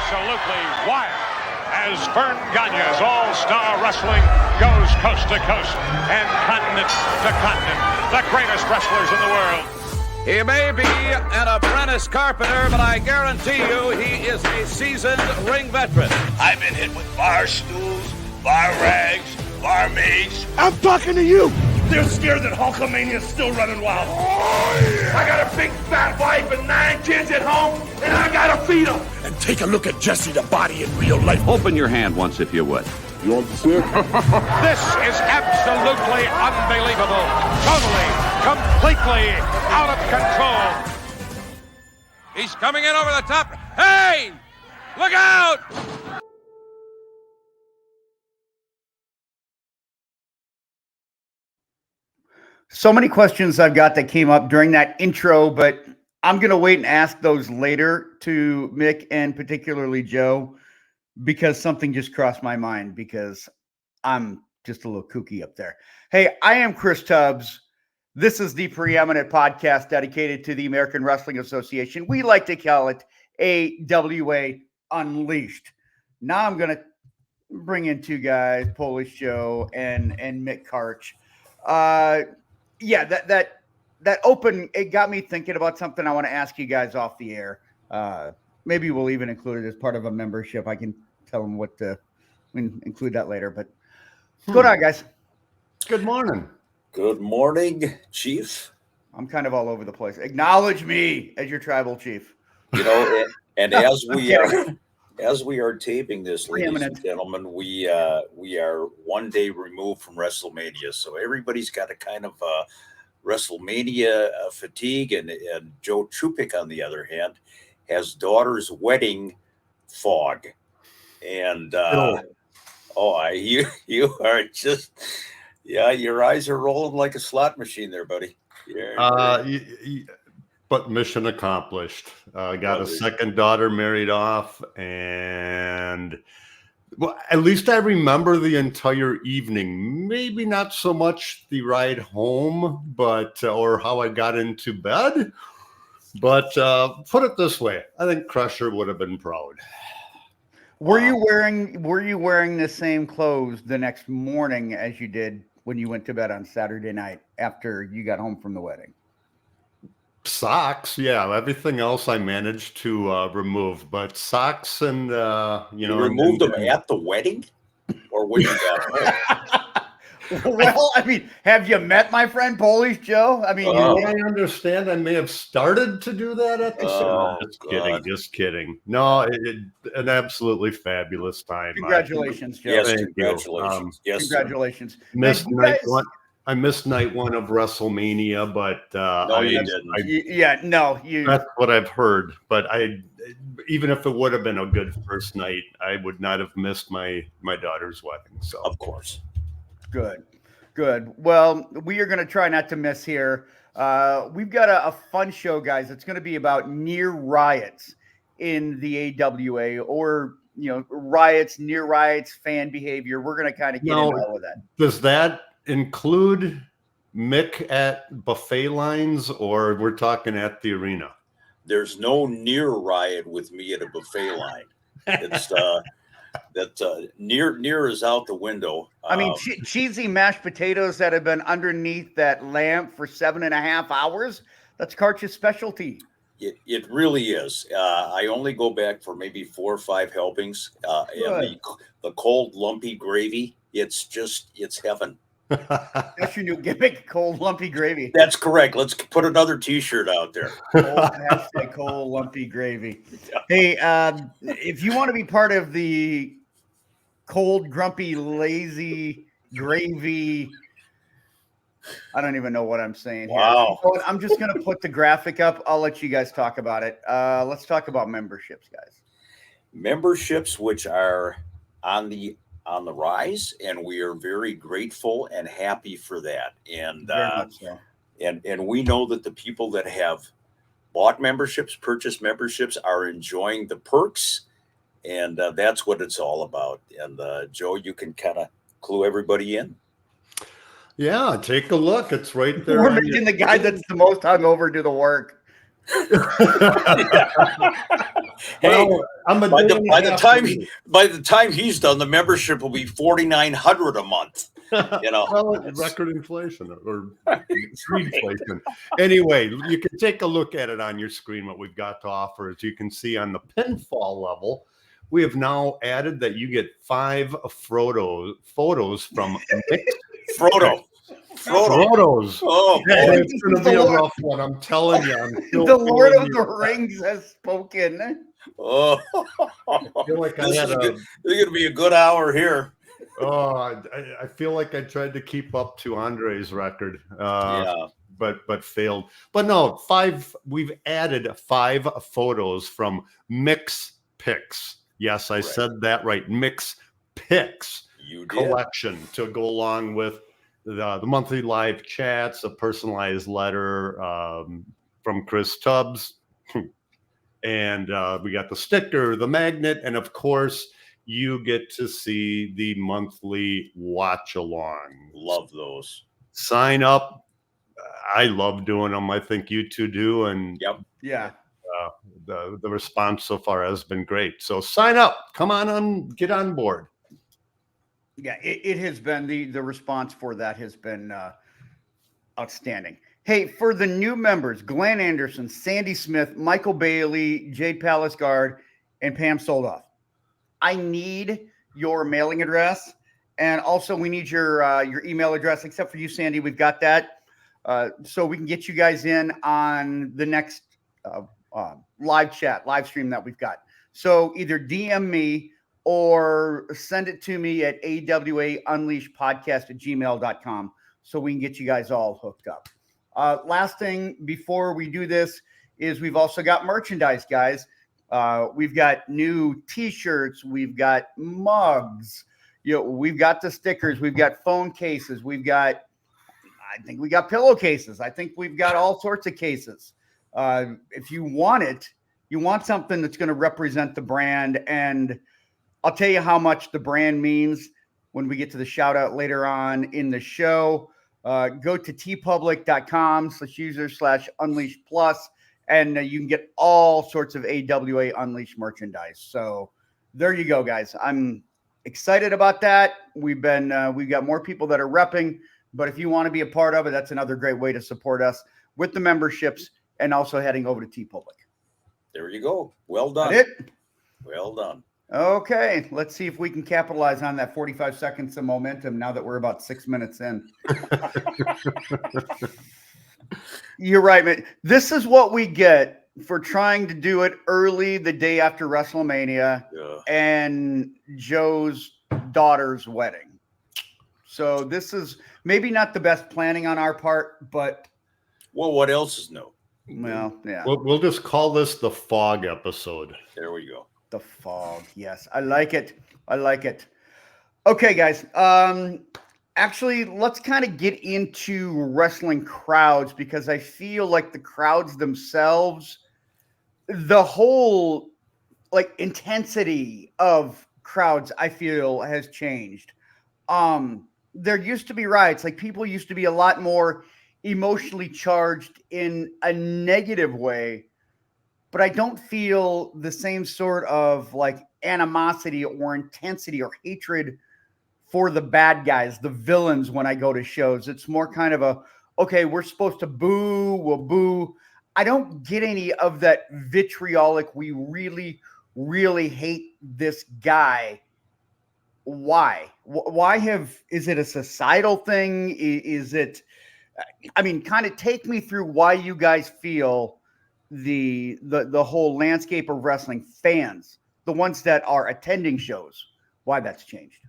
absolutely wild as Vern Gagne's All-Star Wrestling goes coast to coast and continent to continent. The greatest wrestlers in the world. He may be an apprentice carpenter, but I guarantee you he is a seasoned ring veteran. I've been hit with bar stools, bar rags, barmaids. I'm talking to you. They're scared that Hulkamania's still running wild. Oh, yeah. I got a big fat wife and 9 kids at home, and I gotta feed them. And take a look at Jesse the Body in real life. Open your hand once if you would. You want to see it? This is absolutely unbelievable. Totally, completely out of control. He's coming in over the top. Hey! Look out! So many questions I've got that came up during that intro, but I'm going to wait and ask those later to Mick and particularly Joe, because something just crossed my mind because I'm just a little kooky up there. Hey, I am Chris Tubbs. This is the preeminent podcast dedicated to the American Wrestling Association. We like to call it AWA Unleashed. Now I'm going to bring in two guys, Polish Joe and Mick Karch. Yeah, that open, it got me thinking about something I want to ask you guys off the air. Maybe we'll even include it as part of a membership. I can tell them what to include that later, but go on, guys. Good morning. Good morning, Chief. I'm kind of all over the place. Acknowledge me as your tribal chief. You know, and as we are taping this, ladies and gentlemen, we are one day removed from WrestleMania, so everybody's got a kind of WrestleMania fatigue, and Joe Trupik, on the other hand, has daughter's wedding fog, and you are just, yeah, your eyes are rolling like a slot machine there, buddy. But mission accomplished. Got a second daughter married off, and well, at least I remember the entire evening. Maybe not so much the ride home, but or how I got into bed. But put it this way, I think Crusher would have been proud. Were you wearing the same clothes the next morning as you did when you went to bed on Saturday night after you got home from the wedding? Socks, yeah. Everything else I managed to remove, but socks and you removed them at the wedding, or when you got home. Well, I mean, have you met my friend Polish Joe? I mean, I understand. I may have started to do that at the just kidding. No, an absolutely fabulous time. Congratulations, Joe. Yes, congratulations. Yes, congratulations. I missed night one of WrestleMania, but no, you didn't. That's what I've heard. But even if it would have been a good first night, I would not have missed my daughter's wedding. So of course. Good. Well, we are going to try not to miss here. We've got a fun show, guys. It's going to be about near riots in the AWA, or riots, near riots, fan behavior. We're going to kind of get into all of that. Does that include Mick at buffet lines, or we're talking at the arena? There's no near riot with me at a buffet line. It's that near is out the window. I mean, cheesy mashed potatoes that have been underneath that lamp for 7.5 hours. That's Karch's specialty. It really is. I only go back for maybe 4 or 5 helpings. And the cold lumpy gravy, it's heaven. That's your new gimmick, cold lumpy gravy. That's correct. Let's put another T-shirt out there. Cold lumpy gravy. Hey, if you want to be part of the cold, grumpy, lazy gravy, I don't even know what I'm saying here. Wow. I'm just going to put the graphic up. I'll let you guys talk about it. Let's talk about memberships, guys. Memberships, which are on the rise, and we are very grateful and happy for that. And very much so. And we know that the people that have bought memberships, purchased memberships, are enjoying the perks, and that's what it's all about. And Joe, you can kind of clue everybody in. Yeah, take a look. It's right there. We're making the guy that's the most hungover do the work. Hey, Well, I'm a by day the, and a by the half time away. by the time he's done, the membership will be $4,900 a month. You know, Well, record inflation or inflation. Anyway, you can take a look at it on your screen. What we've got to offer, as you can see on the pinfall level, we have now added that you get 5 photos from mixed Frodo. photos. Oh Yeah, boy. it's going to be a rough one. I'm telling you. I'm still The Lord feeling of the Rings has spoken. Oh, I feel like I this had is good. This is going to be a good hour here. I feel like I tried to keep up to Andre's record, Yeah. but failed. But no, we've added 5 photos from Mix Picks. Yes, I said that right. Mix Picks You did. collection to go along with the monthly live chats, a personalized letter from Chris Tubbs, and we got the sticker, the magnet, and of course, you get to see the monthly watch along. Love those. Sign up. I love doing them. I think you two do. And Yep. Yeah. The response so far has been great. So sign up. Come on, get on board. Yeah, it has been the response for that has been outstanding. Hey, for the new members, Glenn Anderson, Sandy Smith, Michael Bailey, Jade Palace-Guard, and Pam Soldoff, I need your mailing address, and also we need your email address. Except for you, Sandy, we've got that, so we can get you guys in on the next live stream that we've got. So either DM me or send it to me at awaunleashedpodcast@gmail.com so we can get you guys all hooked up. Last thing before we do this is we've also got merchandise, guys. We've got new T-shirts, we've got mugs, we've got the stickers, we've got phone cases, I think we got pillowcases. I think we've got all sorts of cases. If you want it, you want something that's going to represent the brand, and I'll tell you how much the brand means when we get to the shout out later on in the show. Go to tpublic.com/user/unleashed plus, and you can get all sorts of AWA Unleashed merchandise. So there you go, guys. I'm excited about that. We've got more people that are repping, but if you want to be a part of it, that's another great way to support us with the memberships and also heading over to TeePublic. There you go. Well done. That's it. Well done. Okay, let's see if we can capitalize on that 45 seconds of momentum now that we're about 6 minutes in. You're right, man. This is what we get for trying to do it early the day after WrestleMania and Joe's daughter's wedding. So this is maybe not the best planning on our part, but... Well, what else is new? Well, yeah. We'll just call this the fog episode. There we go. The fog. Yes. I like it. Okay, guys. Actually, let's kind of get into wrestling crowds, because I feel like the crowds themselves, the whole intensity of crowds, I feel has changed. There used to be riots. People used to be a lot more emotionally charged in a negative way. But I don't feel the same sort of animosity or intensity or hatred for the bad guys, the villains, when I go to shows. It's more kind of okay, we're supposed to boo, we'll boo. I don't get any of that vitriolic, we really, really hate this guy. Why? Is it a societal thing? Is it, kind of take me through why you guys feel the whole landscape of wrestling, fans, the ones that are attending shows, why that's changed.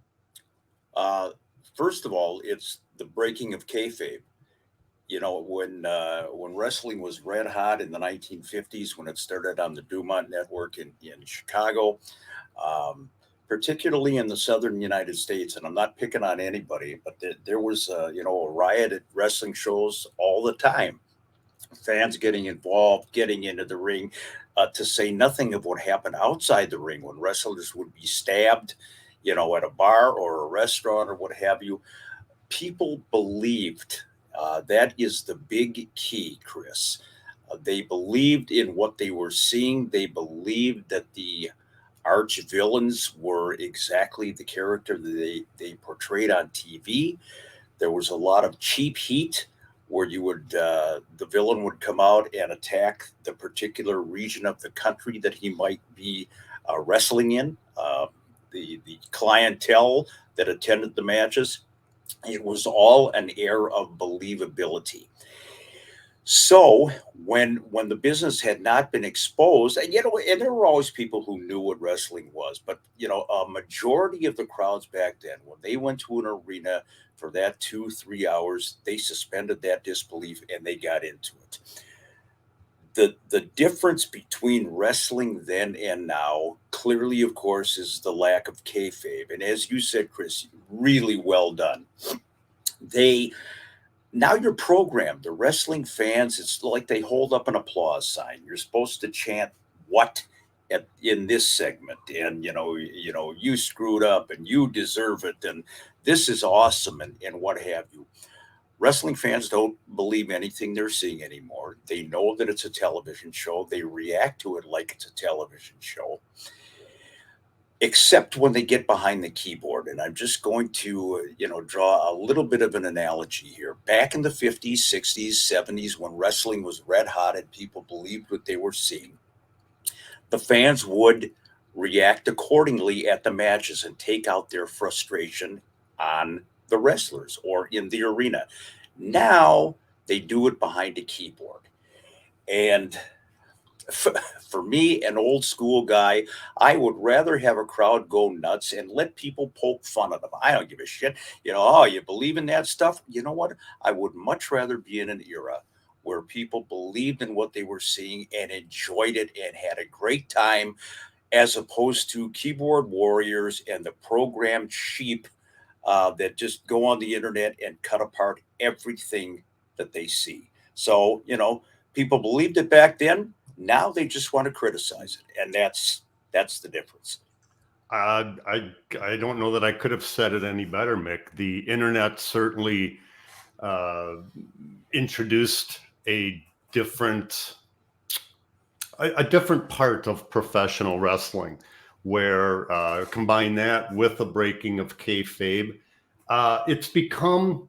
First of all, it's the breaking of kayfabe. When wrestling was red hot in the 1950s, when it started on the Dumont Network in Chicago, particularly in the southern United States, and I'm not picking on anybody, but there was a riot at wrestling shows all the time. Fans getting involved, getting into the ring, to say nothing of what happened outside the ring when wrestlers would be stabbed, at a bar or a restaurant or what have you. People believed, that is the big key, Chris. They believed in what they were seeing. They believed that the arch villains were exactly the character that they portrayed on TV. There was a lot of cheap heat where you would the villain would come out and attack the particular region of the country that he might be wrestling in. The clientele that attended the matches, it was all an air of believability. So when the business had not been exposed, and and there were always people who knew what wrestling was, but a majority of the crowds back then, when they went to an arena for that 2-3 hours, they suspended that disbelief and they got into it. The difference between wrestling then and now, clearly, of course, is the lack of kayfabe. And as you said, Chris, really well done. Now you're programmed. The wrestling fans, it's like they hold up an applause sign. You're supposed to chant what in this segment, and you screwed up and you deserve it, and this is awesome, and what have you. Wrestling fans don't believe anything they're seeing anymore. They know that it's a television show. They react to it like it's a television show, except when they get behind the keyboard. And I'm just going to, draw a little bit of an analogy here. Back in the 50s, 60s, 70s, when wrestling was red hot and people believed what they were seeing, the fans would react accordingly at the matches and take out their frustration on the wrestlers or in the arena. Now they do it behind a keyboard. And for me, an old school guy, I would rather have a crowd go nuts and let people poke fun at them. I don't give a shit. Oh, you believe in that stuff? You know what? I would much rather be in an era where people believed in what they were seeing and enjoyed it and had a great time, as opposed to keyboard warriors and the programmed sheep that just go on the internet and cut apart everything that they see. So, people believed it back then. Now they just want to criticize it, and that's the difference. I don't know that I could have said it any better, Mick. The internet certainly introduced a different part of professional wrestling, where combine that with the breaking of kayfabe, it's become,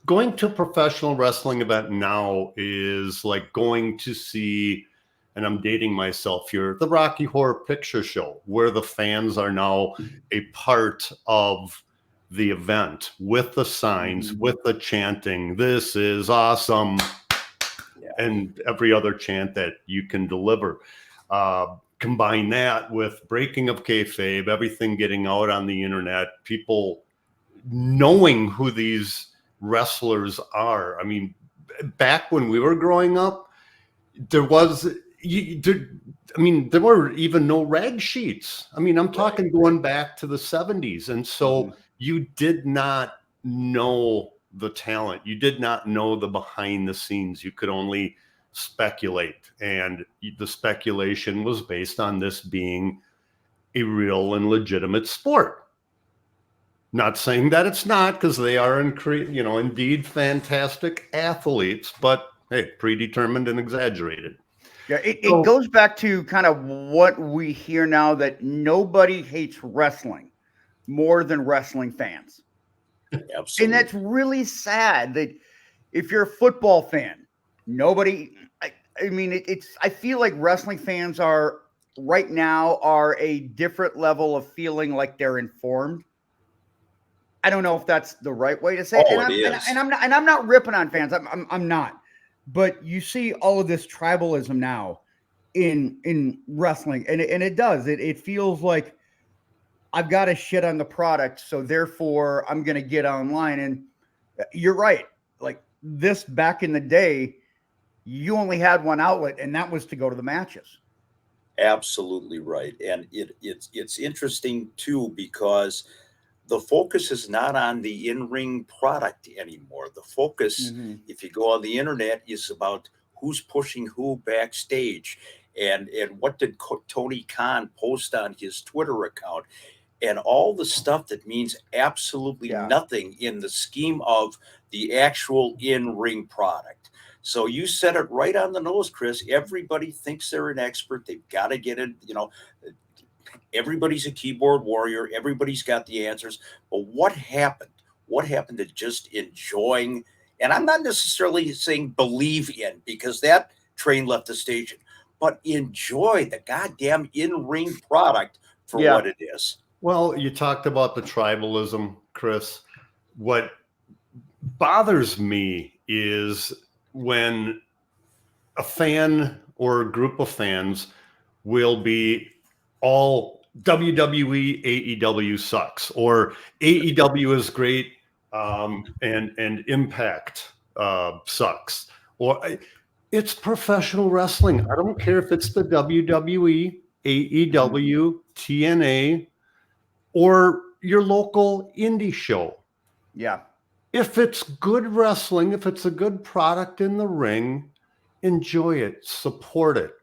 going to a professional wrestling event now is like going to see, and I'm dating myself here, the Rocky Horror Picture Show, where the fans are now a part of the event with the signs, with the chanting, "This is awesome," and every other chant that you can deliver. Combine that with breaking of kayfabe, everything getting out on the internet, people knowing who these wrestlers are. I mean, back when we were growing up, there were even no rag sheets. I mean, I'm talking going back to the 70s. And so you did not know the talent. You did not know the behind the scenes. You could only speculate. And the speculation was based on this being a real and legitimate sport. Not saying that it's not, because they are indeed fantastic athletes, but hey, predetermined and exaggerated. Yeah, it goes back to kind of what we hear now, that nobody hates wrestling more than wrestling fans. Absolutely. And that's really sad, that if you're a football fan, nobody, I feel like wrestling fans are right now are a different level of feeling like they're informed. I don't know if that's the right way to say it. And I'm not ripping on fans. I'm not. But you see all of this tribalism now in wrestling, and it does. It feels like I've got to shit on the product, so therefore I'm going to get online. And you're right. Like this back in the day, you only had one outlet, and that was to go to the matches. Absolutely right. And it's interesting too, because the focus is not on the in-ring product anymore. The focus, if you go on the internet, is about who's pushing who backstage, and what did Tony Khan post on his Twitter account, and all the stuff that means absolutely nothing in the scheme of the actual in-ring product. So you said it right on the nose, Chris. Everybody thinks they're an expert. They've got to get it. Everybody's a keyboard warrior. Everybody's got the answers. But what happened? What happened to just enjoying? And I'm not necessarily saying believe in, because that train left the station, but enjoy the goddamn in-ring product for what it is. Well, you talked about the tribalism, Chris. What bothers me is when a fan or a group of fans will be all WWE, AEW sucks, or AEW is great, and Impact sucks, or it's professional wrestling. I don't care if it's the WWE, AEW, TNA, or your local indie show. Yeah. If it's good wrestling, if it's a good product in the ring, enjoy it, support it.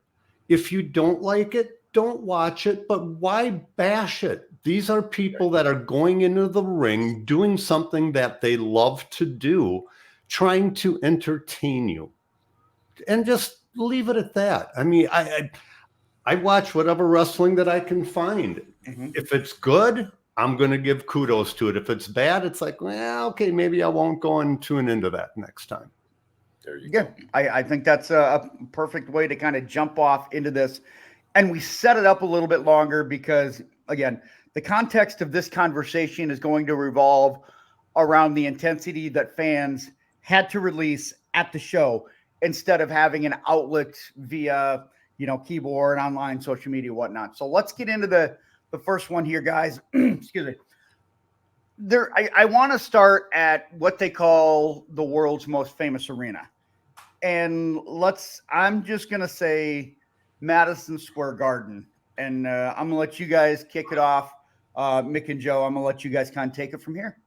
If you don't like it, don't watch it, but why bash it? These are people that are going into the ring, doing something that they love to do, trying to entertain you. And just leave it at that. I mean, I watch whatever wrestling that I can find. Mm-hmm. If it's good, I'm going to give kudos to it. If it's bad, it's like, well, okay, maybe I won't go and tune into that next time. There you go. I think that's a perfect way to kind of jump off into this. And we set it up a little bit longer because, again, the context of this conversation is going to revolve around the intensity that fans had to release at the show instead of having an outlet via, keyboard, online, social media, whatnot. So let's get into the first one here, guys. Excuse me. I want to start at what they call the world's most famous arena. And I'm just going to say Madison Square Garden. And I'm going to let you guys kick it off. Mick and Joe, I'm going to let you guys kind of take it from here.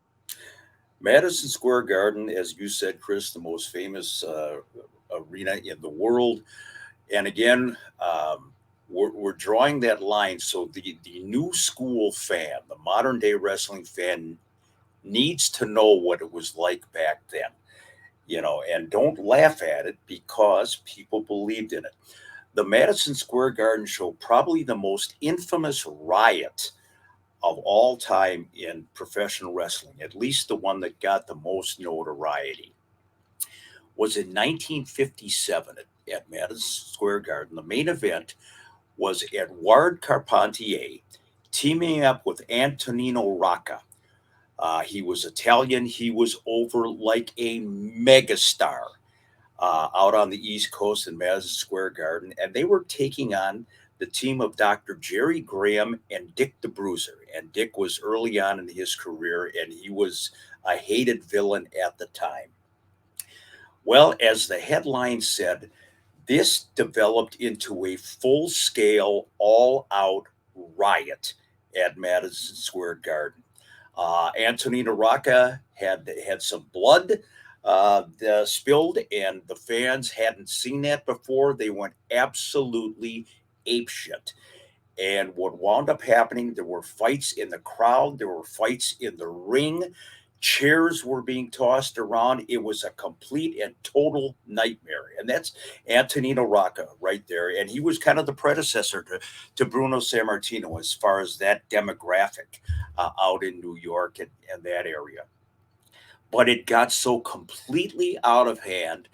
Madison Square Garden, as you said, Chris, the most famous arena in the world. And again, we're drawing that line. So the new school fan, the modern day wrestling fan, needs to know what it was like back then, and don't laugh at it because people believed in it. The Madison Square Garden show, probably the most infamous riot of all time in professional wrestling, at least the one that got the most notoriety, was in 1957 at Madison Square Garden. The main event was Edouard Carpentier teaming up with Antonino Rocca. He was Italian. He was over like a megastar out on the East Coast in Madison Square Garden. And they were taking on the team of Dr. Jerry Graham and Dick the Bruiser. And Dick was early on in his career, and he was a hated villain at the time. Well, as the headline said, this developed into a full-scale, all-out riot at Madison Square Garden. Antonino Rocca had some blood spilled, and the fans hadn't seen that before. They went absolutely apeshit. And what wound up happening, there were fights in the crowd, there were fights in the ring, chairs were being tossed around. It was a complete and total nightmare. And that's Antonino Rocca right there. And he was kind of the predecessor to Bruno Sammartino as far as that demographic out in New York and that area. But it got so completely out of hand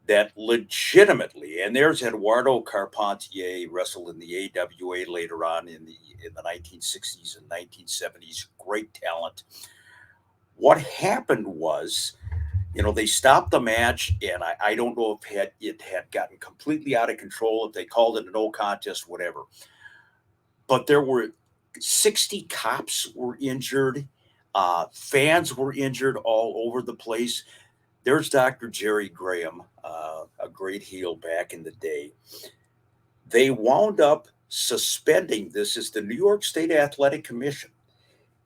that legitimately, and there's Eduardo Carpentier, wrestled in the AWA later on in the 1960s and 1970s, great talent. What happened was, they stopped the match, and I don't know if it had gotten completely out of control, if they called it a no contest, whatever. But there were 60 cops were injured. Fans were injured all over the place. There's Dr. Jerry Graham, a great heel back in the day. They wound up suspending this as the New York State Athletic Commission.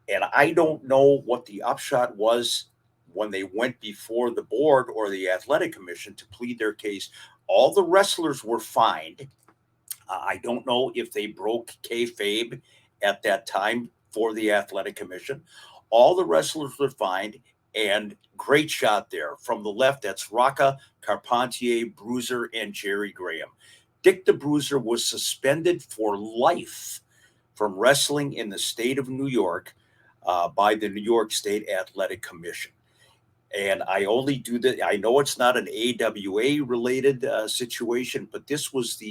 And I don't know what the upshot was when they went before the board or the athletic commission to plead their case. All the wrestlers were fined. I don't know if they broke kayfabe at that time for the athletic commission. All the wrestlers were fined, And great shot there. From the left, that's Rocca, Carpentier, Bruiser, and Jerry Graham. Dick the Bruiser was suspended for life from wrestling in the state of New York by the New York State Athletic Commission. And I only do that. I know it's not an AWA related situation, but this was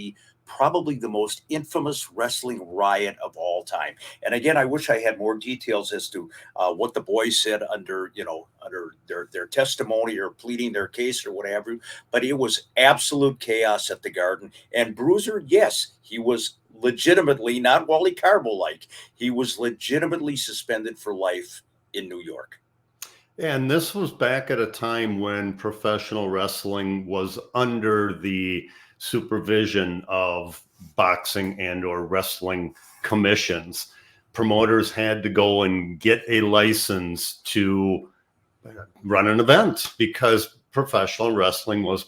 probably the most infamous wrestling riot of all time. And again, I wish I had more details as to what the boys said under their testimony or pleading their case or whatever. But it was absolute chaos at the Garden. And Bruiser, yes, he was legitimately, not Wally Carbo-like, he was legitimately suspended for life in New York. And this was back at a time when professional wrestling was under the supervision of boxing and or wrestling commissions. Promoters had to go and get a license to run an event because professional wrestling was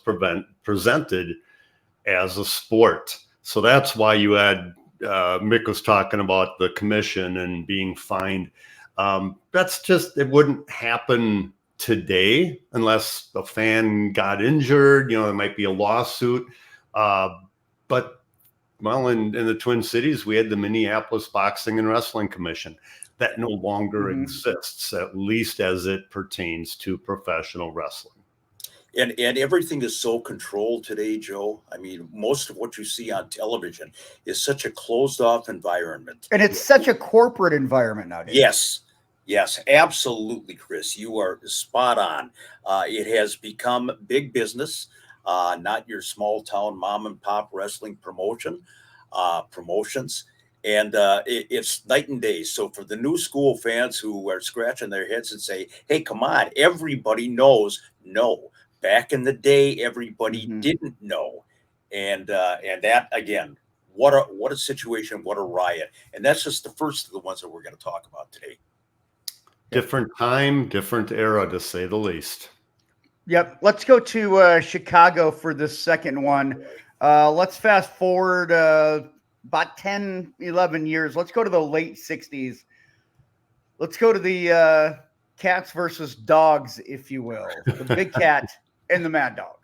presented as a sport. So that's why you had Mick was talking about the commission and being fined. That's just, it wouldn't happen today unless a fan got injured. There might be a lawsuit. But in the Twin Cities, we had the Minneapolis Boxing and Wrestling Commission that no longer exists, at least as it pertains to professional wrestling. And everything is so controlled today, Joe. I mean, most of what you see on television is such a closed off environment. And it's such a corporate environment nowadays. Yes, absolutely, Chris. You are spot on. It has become big business, not your small town mom and pop wrestling promotions. And it's night and day. So for the new school fans who are scratching their heads and say, hey, come on, everybody knows. No, back in the day, everybody didn't know. And that, again, what a situation, what a riot. And that's just the first of the ones that we're going to talk about today. Different time, different era, to say the least. Yep. Let's go to Chicago for this second one. Let's fast forward about 10, 11 years. Let's go to the late 60s. Let's go to the cats versus dogs, if you will. The Big Cat and the Mad Dog.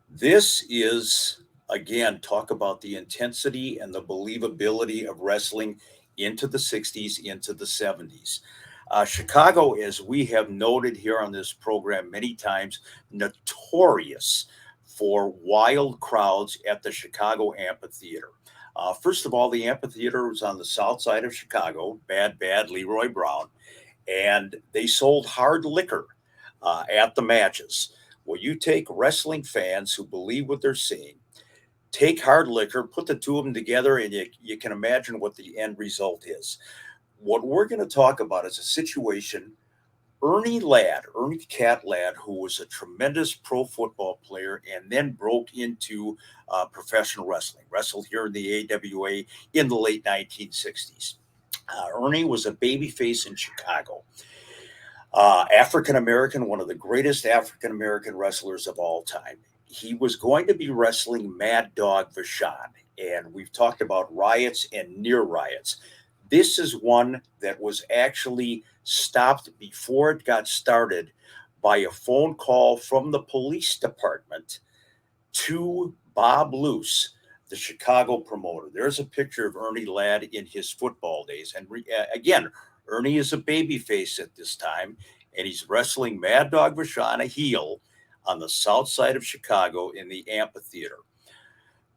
This is, again, talk about the intensity and the believability of wrestling into the 60s, into the 70s. Chicago, as we have noted here on this program many times, notorious for wild crowds at the Chicago Amphitheater. First of all, the amphitheater was on the south side of Chicago, bad Leroy Brown, and they sold hard liquor at the matches. Well, you take wrestling fans who believe what they're seeing, take hard liquor, put the two of them together, and you can imagine what the end result is. What we're going to talk about is a situation, Ernie Cat Ladd, who was a tremendous pro football player and then broke into professional wrestling, wrestled here in the AWA in the late 1960s. Ernie was a babyface in Chicago. African-American, one of the greatest African-American wrestlers of all time. He was going to be wrestling Mad Dog Vachon, and we've talked about riots and near riots. This is one that was actually stopped before it got started by a phone call from the police department to Bob Luce, the Chicago promoter. There's a picture of Ernie Ladd in his football days. And again, Ernie is a babyface at this time, and he's wrestling Mad Dog Vachon, a heel, on the south side of Chicago in the amphitheater.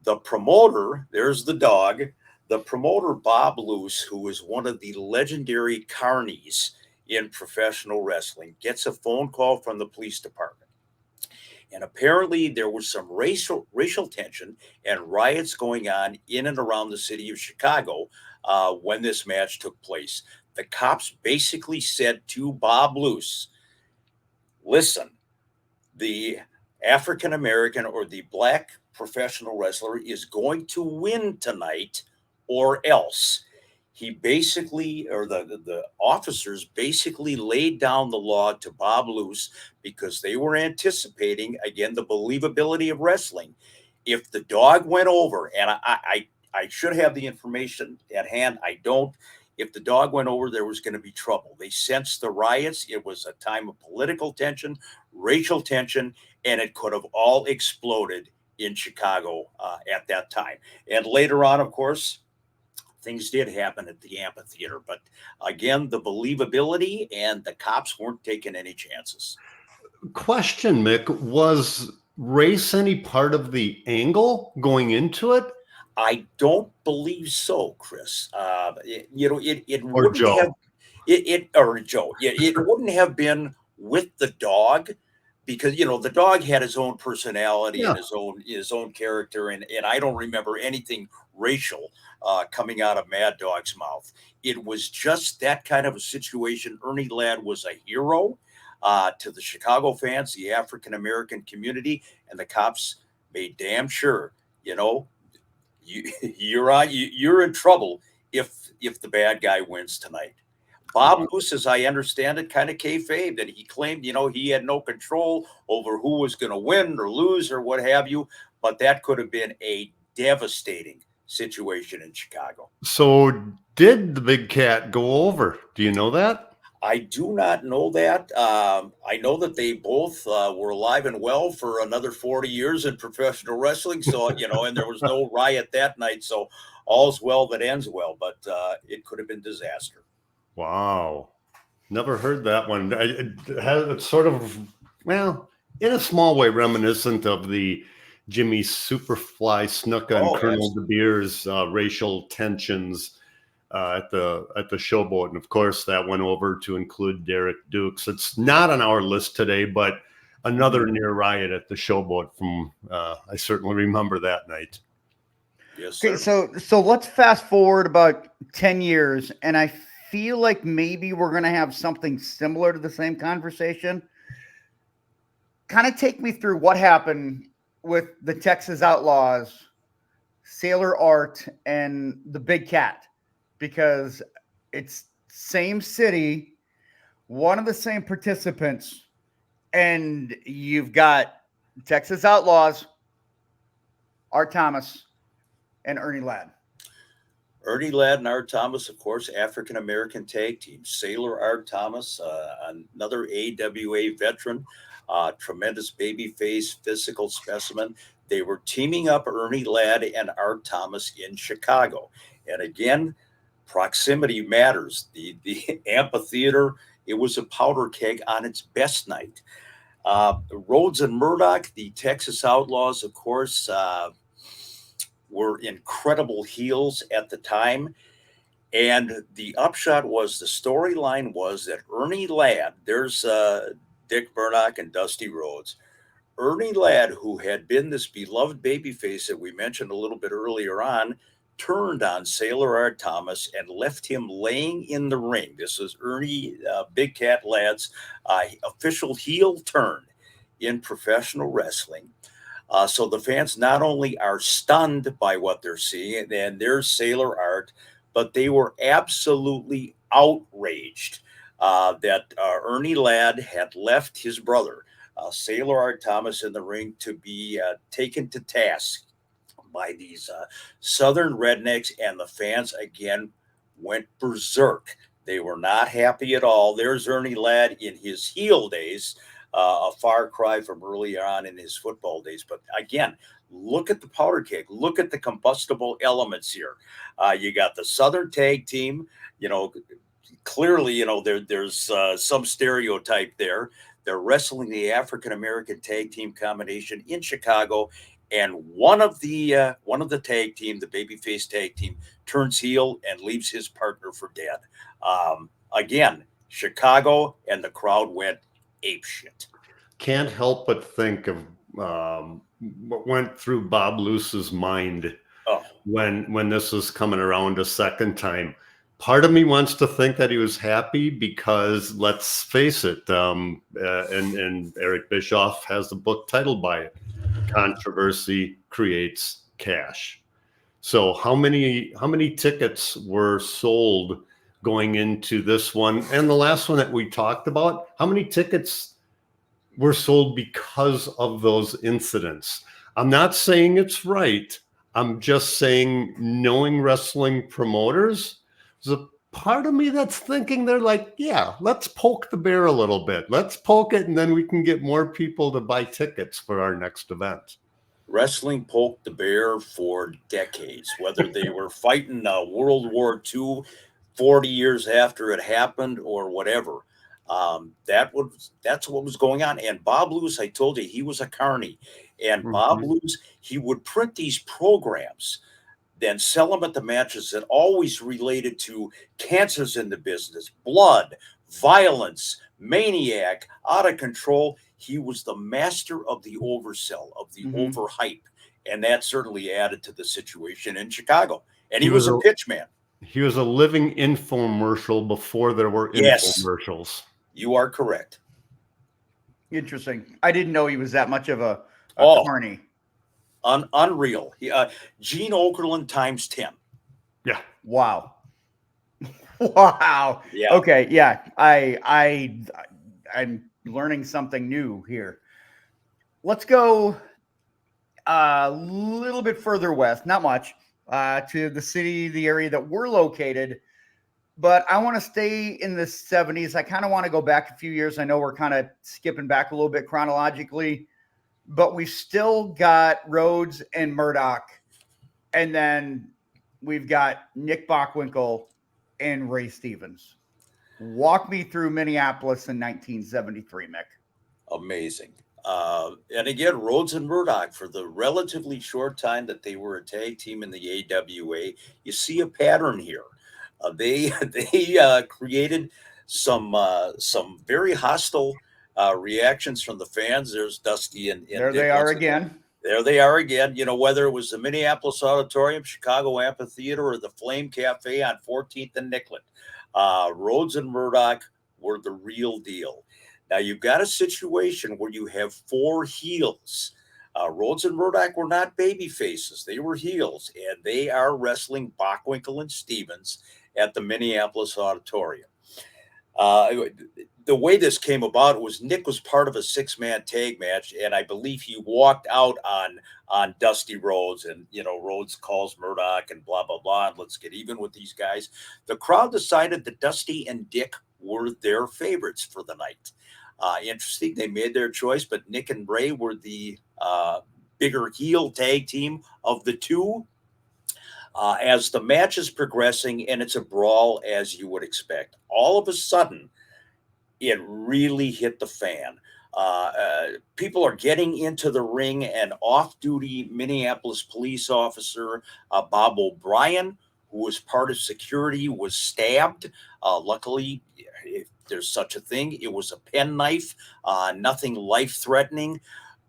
The promoter, there's the dog, the promoter, Bob Luce, who is one of the legendary carnies in professional wrestling, gets a phone call from the police department. And apparently there was some racial tension and riots going on in and around the city of Chicago when this match took place. The cops basically said to Bob Luce, listen, the African-American or the black professional wrestler is going to win tonight, or else. He basically, or the officers basically laid down the law to Bob Luce because they were anticipating, again, the believability of wrestling. If the dog went over, and I should have the information at hand, I don't. if the dog went over, there was going to be trouble. They sensed the riots. It was a time of political tension, racial tension, and it could have all exploded in Chicago at that time. And later on, of course, things did happen at the amphitheater. But again, the believability, and the cops weren't taking any chances. Question, Mick, was race any part of the angle going into it? I don't believe so, Chris. It Or wouldn't Joe. have or Joe. It wouldn't have been with the dog, because the dog had his own personality and his own character, and I don't remember anything racial coming out of Mad Dog's mouth. It was just that kind of a situation. Ernie Ladd was a hero to the Chicago fans, the African American community, and the cops made damn sure, you're in trouble if the bad guy wins tonight. Bob Luce, as I understand it, kind of kayfabed, and he claimed, he had no control over who was going to win or lose or what have you. But that could have been a devastating situation in Chicago. So did the big cat go over? Do you know that? I do not know that. I know that they both were alive and well for another 40 years in professional wrestling. So, and there was no riot that night. So all's well that ends well, but it could have been disaster. Wow. Never heard that one. It's sort of, well, in a small way, reminiscent of the Jimmy Superfly Snuka and Colonel De Beers racial tensions at the Showboat. And of course, that went over to include Derek Dukes. It's not on our list today, but another near riot at the Showboat from, I certainly remember that night. Yes, sir. Okay, so let's fast forward about 10 years, and I feel like maybe we're going to have something similar to the same conversation. Kind of take me through what happened with the Texas Outlaws, Sailor Art, and the Big Cat, because it's same city, one of the same participants, and you've got Texas Outlaws, Art Thomas, and Ernie Ladd. Ernie Ladd and Art Thomas, of course, African-American tag team. Sailor Art Thomas, another AWA veteran, tremendous babyface, physical specimen. They were teaming up Ernie Ladd and Art Thomas in Chicago. And again, proximity matters. The amphitheater, it was a powder keg on its best night. Rhodes and Murdoch, the Texas Outlaws, of course, were incredible heels at the time. And the upshot was, the storyline was that Ernie Ladd, there's Dick Murdoch and Dusty Rhodes. Ernie Ladd, who had been this beloved babyface that we mentioned a little bit earlier on, turned on Sailor Art Thomas and left him laying in the ring. This was Ernie Big Cat Ladd's official heel turn in professional wrestling. So the fans not only are stunned by what they're seeing, and there's Sailor Art, but they were absolutely outraged that Ernie Ladd had left his brother, Sailor Art Thomas, in the ring to be taken to task by these Southern rednecks, and the fans again went berserk. They were not happy at all. There's Ernie Ladd in his heel days, a far cry from early on in his football days. But again, look at the powder keg. Look at the combustible elements here. You got the Southern tag team. Clearly, there's some stereotype there. They're wrestling the African-American tag team combination in Chicago, and one of the tag team, the babyface tag team, turns heel and leaves his partner for dead. Again, Chicago, and the crowd went apeshit. Can't help but think of what went through Bob Luce's mind when this was coming around a second time. Part of me wants to think that he was happy because, let's face it, and Eric Bischoff has the book titled by it, Controversy Creates Cash. So how many tickets were sold going into this one and the last one that we talked about? How many tickets were sold because of those incidents? I'm not saying it's right. I'm just saying, knowing wrestling promoters, there's a part of me that's thinking they're like, yeah, let's poke the bear a little bit. Let's poke it, and then we can get more people to buy tickets for our next event. Wrestling poked the bear for decades, whether they were fighting World War II 40 years after it happened or whatever. That's what was going on. And Bob Lewis, I told you, he was a carny. And Bob Lewis, he would print these programs, then sell them at the matches that always related to cancers in the business, blood, violence, maniac, out of control. He was the master of the oversell, of the overhype. And that certainly added to the situation in Chicago. And he was a pitch man. He was a living infomercial before there were infomercials. You are correct. Interesting. I didn't know he was that much of a carny. Unreal. Gene Okerlund times 10. Yeah. Wow. Wow. Yeah. Okay. Yeah. I'm learning something new here. Let's go a little bit further west, not much, to the city, the area that we're located. But I want to stay in the 70s. I kind of want to go back a few years. I know we're kind of skipping back a little bit chronologically, but we've still got Rhodes and Murdoch. And then we've got Nick Bockwinkel and Ray Stevens. Walk me through Minneapolis in 1973, Mick. Amazing. And again, Rhodes and Murdoch, for the relatively short time that they were a tag team in the AWA, you see a pattern here. They created some very hostile reactions from the fans. There's Dusty and there they are again. There they are again. You know, whether it was the Minneapolis Auditorium, Chicago Amphitheater, or the Flame Cafe on 14th and Nicollet, Rhodes and Murdoch were the real deal. Now you've got a situation where you have four heels. Rhodes and Murdoch were not baby faces; they were heels, and they are wrestling Bockwinkel and Stevens at the Minneapolis Auditorium. The way this came about was Nick was part of a 6-man tag match, and I believe he walked out on Dusty Rhodes, and Rhodes calls Murdoch and blah blah blah, and let's get even with these guys. The crowd decided that Dusty and Dick were their favorites for the night. Interesting, they made their choice, but Nick and Ray were the bigger heel tag team of the two. As the match is progressing, and it's a brawl as you would expect, all of a sudden, it really hit the fan. People are getting into the ring, and off-duty Minneapolis police officer Bob O'Brien, who was part of security, was stabbed. Luckily, if there's such a thing, it was a penknife, nothing life-threatening.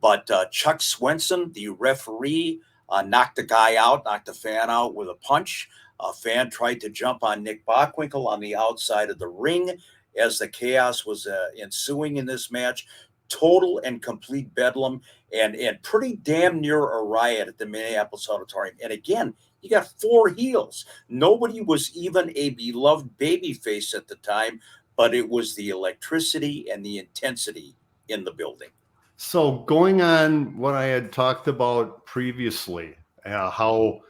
But Chuck Swenson, the referee, knocked the guy out, knocked the fan out with a punch. A fan tried to jump on Nick Bockwinkel on the outside of the ring as the chaos was ensuing in this match. Total and complete bedlam, and pretty damn near a riot at the Minneapolis Auditorium. And again, you got four heels. Nobody was even a beloved babyface at the time, but it was the electricity and the intensity in the building. So going on what I had talked about previously, how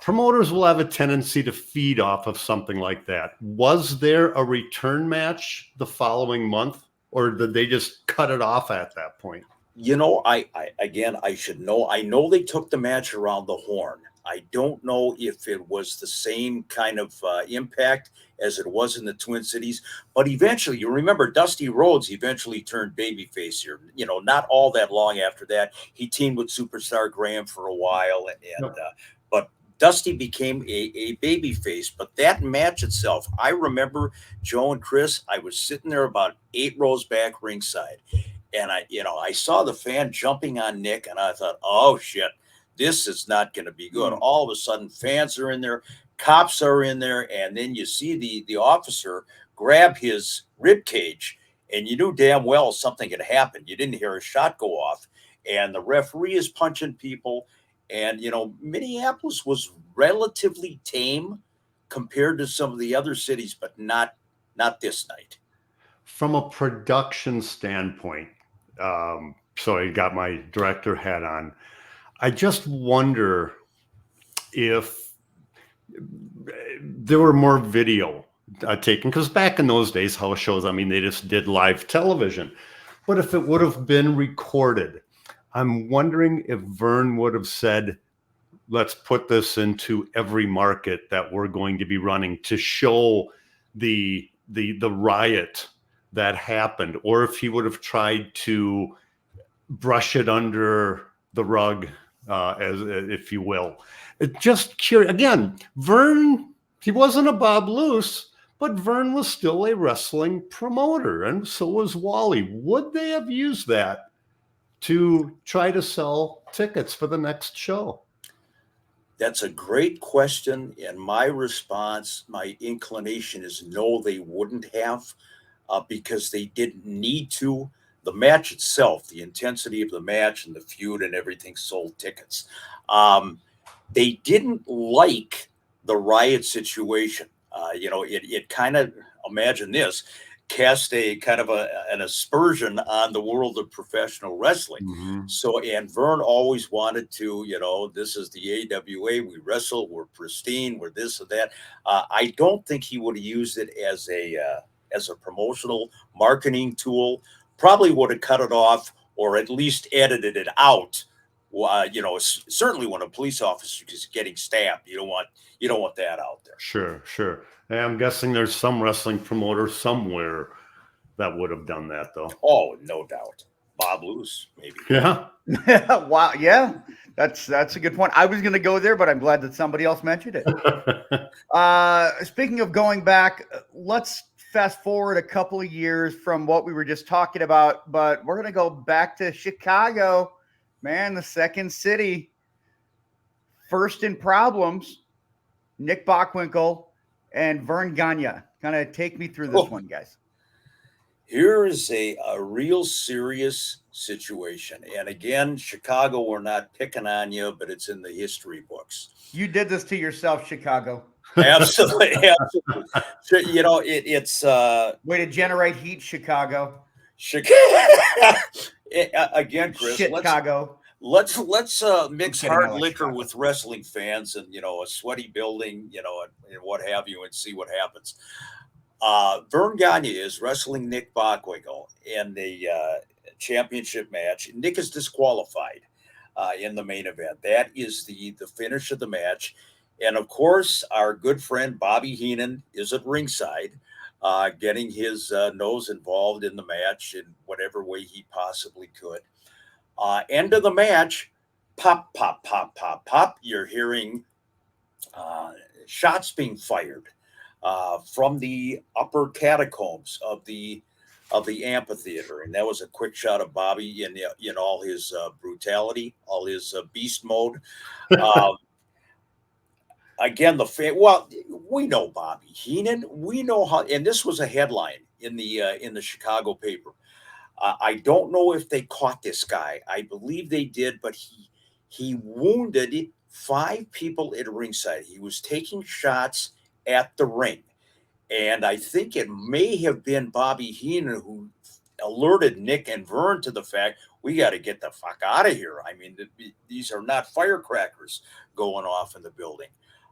promoters will have a tendency to feed off of something like that. Was there a return match the following month, or did they just cut it off at that point? I should know. I know they took the match around the horn. I don't know if it was the same kind of impact as it was in the Twin Cities, but eventually, you remember Dusty Rhodes eventually turned babyface here. Not all that long after that, he teamed with Superstar Graham for a while, but Dusty became a babyface. But that match itself, I remember, Joe and Chris, I was sitting there about 8 rows back ringside, and I saw the fan jumping on Nick, and I thought, oh shit, this is not going to be good. All of a sudden, fans are in there, cops are in there, and then you see the officer grab his rib cage, and you knew damn well something had happened. You didn't hear a shot go off, and the referee is punching people. And Minneapolis was relatively tame compared to some of the other cities, but not this night. From a production standpoint, so I got my director hat on. I just wonder if there were more video taken, because back in those days, house shows, I mean, they just did live television. But if it would have been recorded, I'm wondering if Vern would have said, let's put this into every market that we're going to be running to show the riot that happened, or if he would have tried to brush it under the rug, as if you will. Just curious. Again, Vern, he wasn't a Bob Luce, but Vern was still a wrestling promoter, and so was Wally. Would they have used that to try to sell tickets for the next show? That's a great question. And my response, my inclination is no, they wouldn't have, because they didn't need to. The match itself, the intensity of the match and the feud and everything sold tickets. They didn't like the riot situation. It kind of, imagine this, cast a kind of an aspersion on the world of professional wrestling. Mm-hmm. So, and Vern always wanted to, this is the AWA, we wrestle, we're pristine, we're this or that. I don't think he would have used it as a promotional marketing tool. Probably would have cut it off, or at least edited it out. Certainly when a police officer is getting stabbed, you don't want that out there. Sure. And I'm guessing there's some wrestling promoter somewhere that would have done that, though. Oh, no doubt. Bob Luce, maybe. Yeah. Wow. Yeah, that's a good point. I was going to go there, but I'm glad that somebody else mentioned it. Speaking of going back, let's fast forward a couple of years from what we were just talking about, but we're going to go back to Chicago, man, the second city. First in problems, Nick Bockwinkel and Vern Gagne. Kind of take me through this one, guys. Here is a real serious situation. And again, Chicago, we're not picking on you, but it's in the history books. You did this to yourself, Chicago. Absolutely. It's way to generate heat, Chicago. Again, Chris, Chicago. Let's mix hard liquor with wrestling fans and a sweaty building, and what have you, and see what happens. Vern Gagne is wrestling Nick Bockwinkel in the championship match. Nick is disqualified in the main event. That is the finish of the match. And of course, our good friend Bobby Heenan is at ringside, getting his nose involved in the match in whatever way he possibly could. End of the match, pop, pop, pop, pop, pop. You're hearing shots being fired from the upper catacombs of the amphitheater, and that was a quick shot of Bobby in all his brutality, all his beast mode. Again, we know Bobby Heenan. We know how, and this was a headline in the Chicago paper. I don't know if they caught this guy. I believe they did, but he wounded 5 people at ringside. He was taking shots at the ring, and I think it may have been Bobby Heenan who alerted Nick and Vern to the fact, we got to get the fuck out of here. I mean, these are not firecrackers going off in the building.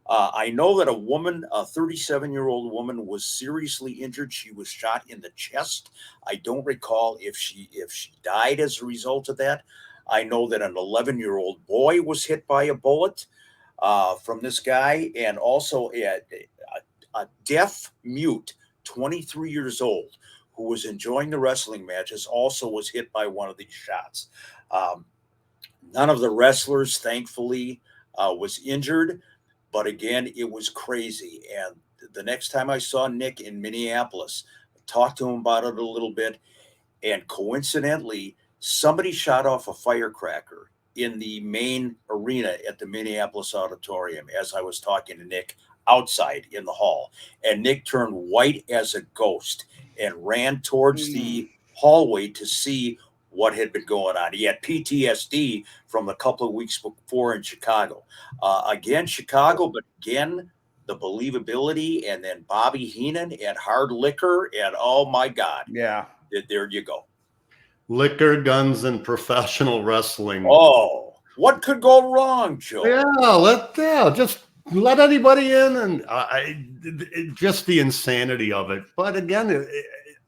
I know that a 37-year-old woman was seriously injured. She was shot in the chest. I don't recall if she died as a result of that. I know that an 11-year-old boy was hit by a bullet from this guy, and also a deaf mute, 23 years old, who was enjoying the wrestling matches, also was hit by one of these shots. None of the wrestlers, thankfully, was injured. But again, it was crazy. And the next time I saw Nick in Minneapolis, I talked to him about it a little bit. And coincidentally, somebody shot off a firecracker in the main arena at the Minneapolis Auditorium as I was talking to Nick outside in the hall. And Nick turned white as a ghost and ran towards the hallway to see what had been going on. He had PTSD from a couple of weeks before in Chicago. Again, Chicago, but again, the believability, and then Bobby Heenan and hard liquor, and oh my God. Yeah. There you go. Liquor, guns, and professional wrestling. Oh, what could go wrong, Joe? Yeah, just let anybody in, and just the insanity of it. But again,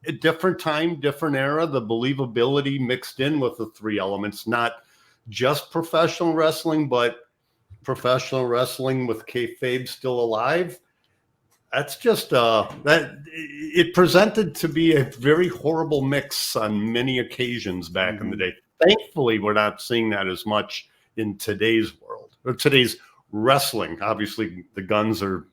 a different time, different era, the believability mixed in with the three elements, not just professional wrestling, but professional wrestling with kayfabe still alive. That's just that it presented to be a very horrible mix on many occasions back in the day. Thankfully, we're not seeing that as much in today's world or today's wrestling. Obviously, the guns are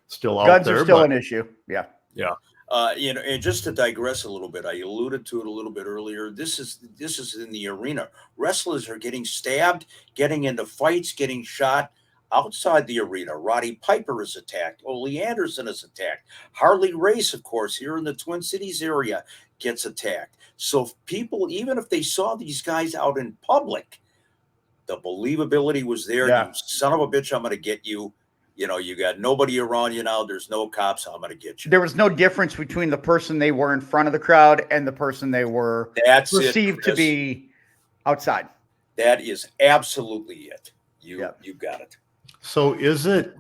still out Guns there. are still an issue. Yeah. Yeah. And just to digress a little bit, I alluded to it a little bit earlier. This is in the arena. Wrestlers are getting stabbed, getting into fights, getting shot outside the arena. Roddy Piper is attacked. Ole Anderson is attacked. Harley Race, of course, here in the Twin Cities area, gets attacked. So people, even if they saw these guys out in public, the believability was there. Yeah. You son of a bitch, I'm going to get you. You know, you got nobody around you now. There's no cops. I'm going to get you. There was no difference between the person they were in front of the crowd and the person they were perceived to be outside. That is absolutely it. You got it. So is it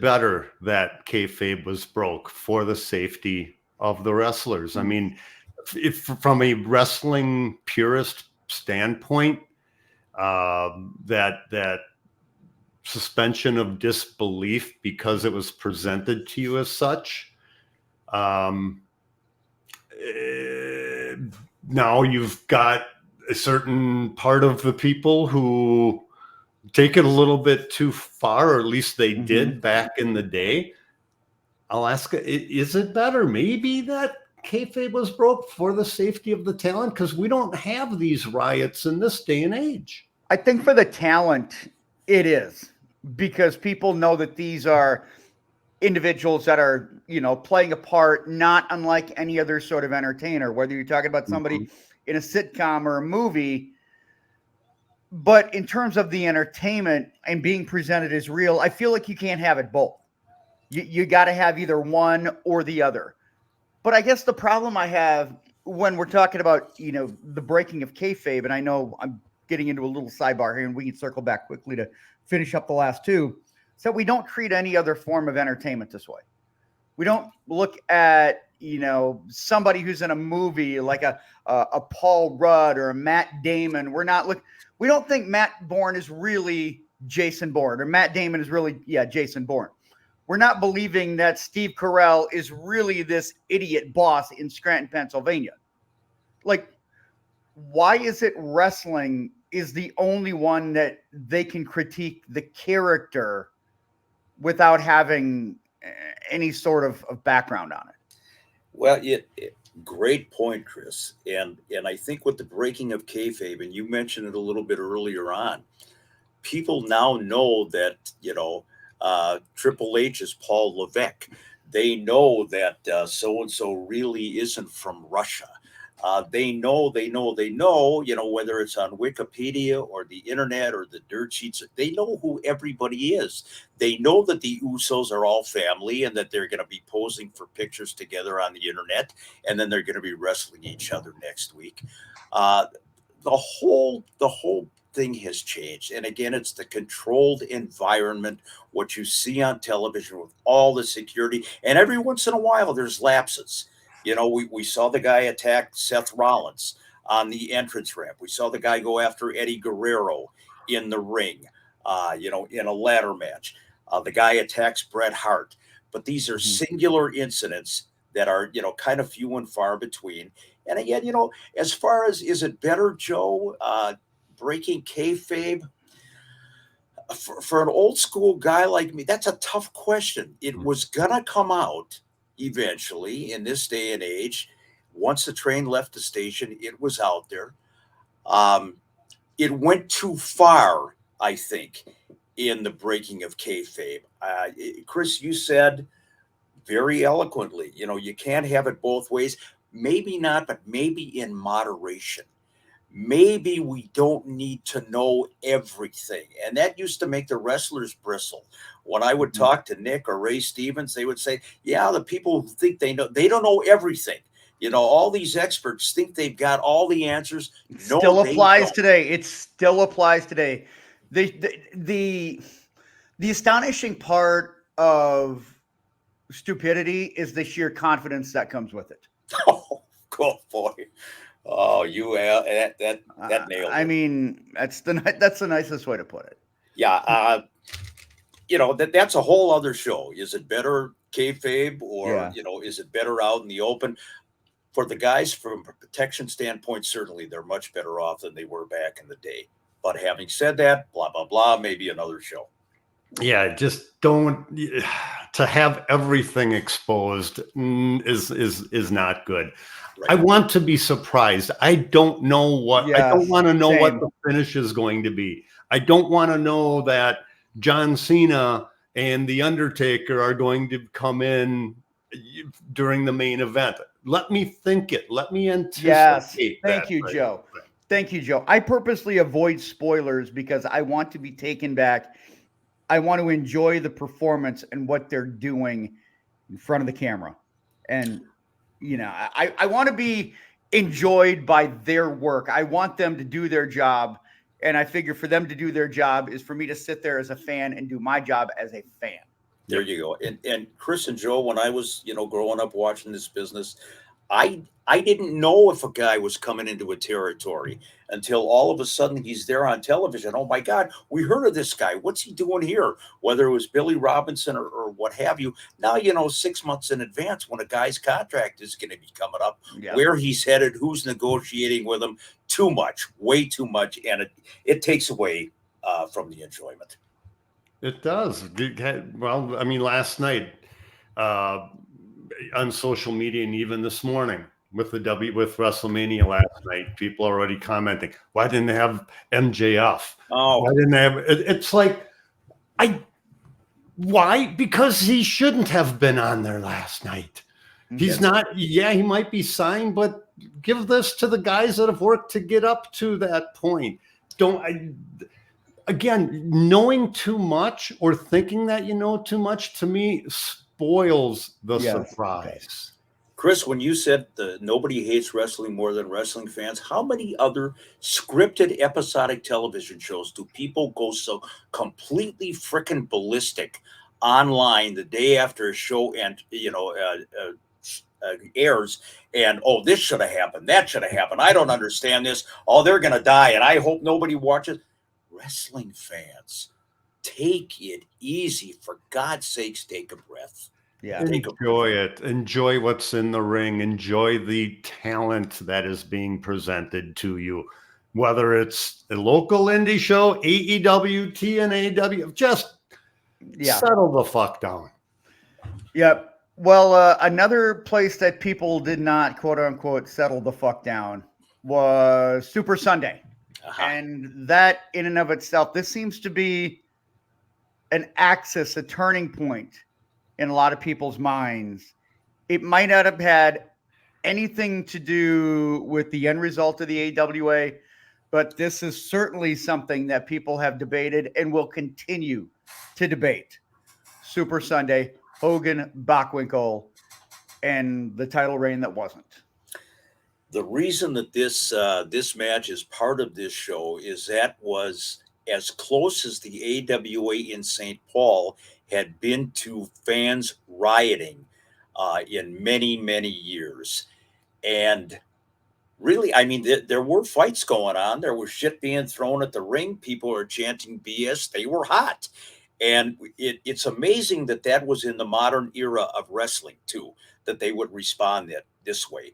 better that kayfabe was broke for the safety of the wrestlers? I mean, if from a wrestling purist standpoint, that suspension of disbelief because it was presented to you as such. Now you've got a certain part of the people who take it a little bit too far, or at least they did back in the day. I'll ask, is it better maybe that kayfabe was broke for the safety of the talent? Because we don't have these riots in this day and age. I think for the talent, it is, because people know that these are individuals that are, playing a part not unlike any other sort of entertainer, whether you're talking about somebody in a sitcom or a movie. But in terms of the entertainment and being presented as real, I feel like you can't have it both. You got to have either one or the other. But I guess the problem I have when we're talking about, the breaking of kayfabe, and I know I'm getting into a little sidebar here and we can circle back quickly to finish up the last two, so we don't treat any other form of entertainment this way. We don't look at, somebody who's in a movie like a Paul Rudd or a Matt Damon. We don't think Matt Bourne is really Jason Bourne, or Matt Damon is really, Jason Bourne. We're not believing that Steve Carell is really this idiot boss in Scranton, Pennsylvania. Like, why is it wrestling is the only one that they can critique the character without having any sort of background on it? Well, great point, Chris. And I think with the breaking of kayfabe, and you mentioned it a little bit earlier on, people now know that, Triple H is Paul Levesque. They know that so-and-so really isn't from Russia. They know, whether it's on Wikipedia or the internet or the dirt sheets, they know who everybody is. They know that the Usos are all family and that they're going to be posing for pictures together on the internet, and then they're going to be wrestling each other next week. The whole thing has changed. And again, it's the controlled environment, what you see on television with all the security. And every once in a while, there's lapses. We saw the guy attack Seth Rollins on the entrance ramp. We saw the guy go after Eddie Guerrero in the ring, in a ladder match. The guy attacks Bret Hart. But these are singular incidents that are, kind of few and far between. And again, as far as, is it better, Joe, breaking kayfabe? For an old school guy like me, that's a tough question. It was going to come out eventually in this day and age. Once the train left the station, it was out there. It went too far, I think, in the breaking of kayfabe. Chris, you said very eloquently, you can't have it both ways. Maybe not, but maybe in moderation. Maybe we don't need to know everything. And that used to make the wrestlers bristle. When I would talk to Nick or Ray Stevens, they would say, the people who think they don't know everything. All these experts think they've got all the answers. It still applies today. The astonishing part of stupidity is the sheer confidence that comes with it. Oh, good boy. Oh, you that nailed it. I mean, that's the nicest way to put it. Yeah, that's a whole other show. Is it better kayfabe, or is it better out in the open? For the guys, from a protection standpoint, certainly they're much better off than they were back in the day. But having said that, blah blah blah, maybe another show. Yeah, just don't to have everything exposed is not good. Right. I want to be surprised. I don't know what I don't want to know what the finish is going to be. I don't want to know that John Cena and The Undertaker are going to come in during the main event. Let me think it. Let me anticipate. Yes. Thank you, Joe. Thank you, Joe. I purposely avoid spoilers because I want to be taken back. I want to enjoy the performance and what they're doing in front of the camera. And, I want to be enjoyed by their work. I want them to do their job. And I figure for them to do their job is for me to sit there as a fan and do my job as a fan. There you go. And Chris and Joe, when I was, growing up watching this business, I didn't know if a guy was coming into a territory until all of a sudden he's there on television. Oh my God, we heard of this guy. What's he doing here? Whether it was Billy Robinson or what have you. Now, 6 months in advance when a guy's contract is going to be coming up, where he's headed, who's negotiating with him, too much, way too much. And it takes away from the enjoyment. It does. Well, I mean, last night on social media and even this morning with with WrestleMania last night, people are already commenting, why didn't they have MJF? Oh, why didn't they have it's like why? Because he shouldn't have been on there last night. He's not, he might be signed, but give this to the guys that have worked to get up to that point. Again, knowing too much or thinking that you know too much, to me, spoils the surprise. Chris, when you said nobody hates wrestling more than wrestling fans, how many other scripted episodic television shows do people go so completely freaking ballistic online the day after a show and airs, and this should have happened, that should have happened, I don't understand this, they're gonna die and I hope nobody watches. Wrestling fans, take it easy, for God's sakes. Take a breath. Enjoy it. Enjoy what's in the ring. Enjoy the talent that is being presented to you, whether it's a local indie show, AEW, TNAW. Just settle the fuck down. Yep. Well, another place that people did not, quote unquote, settle the fuck down was Super Sunday. And that in and of itself, this seems to be an axis, a turning point in a lot of people's minds. It might not have had anything to do with the end result of the AWA, but this is certainly something that people have debated and will continue to debate. Super Sunday, Hogan, Bockwinkel, and the title reign that wasn't. The reason that this match is part of this show is that was as close as the AWA in St. Paul had been to fans rioting in many, many years. And really, I mean, there were fights going on. There was shit being thrown at the ring. People are chanting BS. They were hot. And it's amazing that was in the modern era of wrestling, too, that they would respond this way.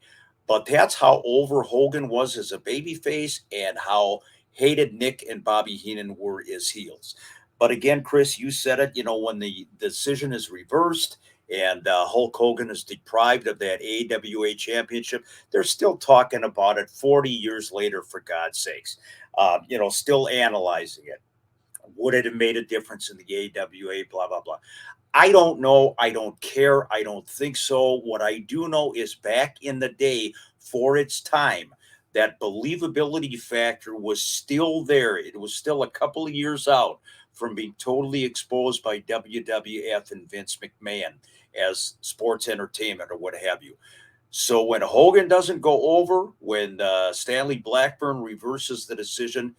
But that's how over Hogan was as a babyface and how hated Nick and Bobby Heenan were as heels. But again, Chris, you said it, when the decision is reversed and Hulk Hogan is deprived of that AWA championship, they're still talking about it 40 years later, for God's sakes, still analyzing it. Would it have made a difference in the AWA, blah, blah, blah. I don't know. I don't care. I don't think so. What I do know is back in the day, for its time, that believability factor was still there. It was still a couple of years out from being totally exposed by WWF and Vince McMahon as sports entertainment or what have you. So when Hogan doesn't go over, when Stanley Blackburn reverses the decision,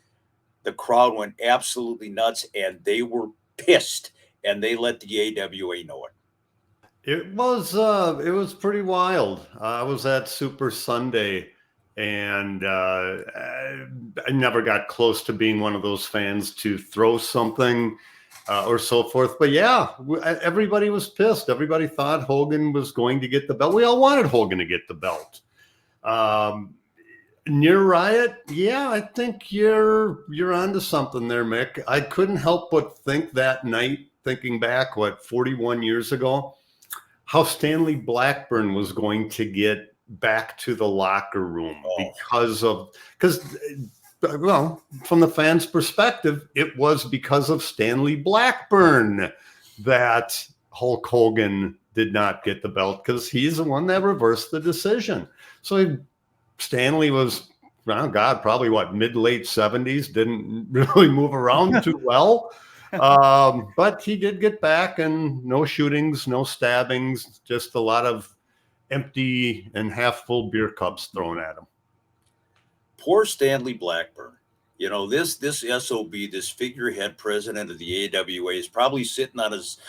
the crowd went absolutely nuts, and they were pissed, and they let the AWA know it. It was pretty wild. I was at Super Sunday, and I never got close to being one of those fans to throw something or so forth. But yeah, everybody was pissed. Everybody thought Hogan was going to get the belt. We all wanted Hogan to get the belt. Near Riot, yeah, I think you're onto something there, Mick. I couldn't help but think that night, thinking back, 41 years ago, how Stanley Blackburn was going to get back to the locker room because from the fans' perspective, it was because of Stanley Blackburn that Hulk Hogan did not get the belt, because he's the one that reversed the decision. So Stanley was, probably mid-late 70s, didn't really move around too well. But he did get back, and no shootings, no stabbings, just a lot of empty and half full beer cups thrown at him. Poor Stanley Blackburn. You know, this SOB, this figurehead president of the AWA, is probably sitting on his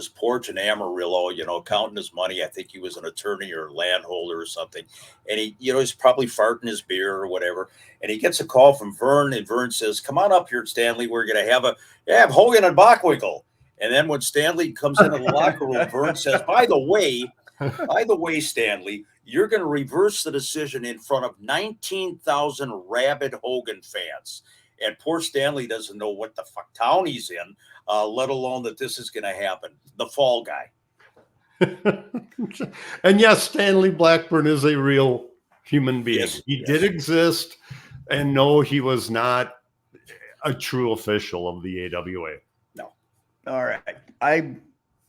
porch in Amarillo, counting his money. I think he was an attorney or landholder or something. And he's probably farting his beer or whatever. And he gets a call from Vern, and Vern says, "Come on up here, Stanley. We're going to have Hogan and Bockwinkel." And then when Stanley comes into the locker room, Vern says, by the way, Stanley, you're going to reverse the decision in front of 19,000 rabid Hogan fans. And poor Stanley doesn't know what the fuck town he's in, let alone that this is going to happen. The fall guy. And yes, Stanley Blackburn is a real human being. Yes, he did exist. And no, he was not a true official of the AWA. No. All right. I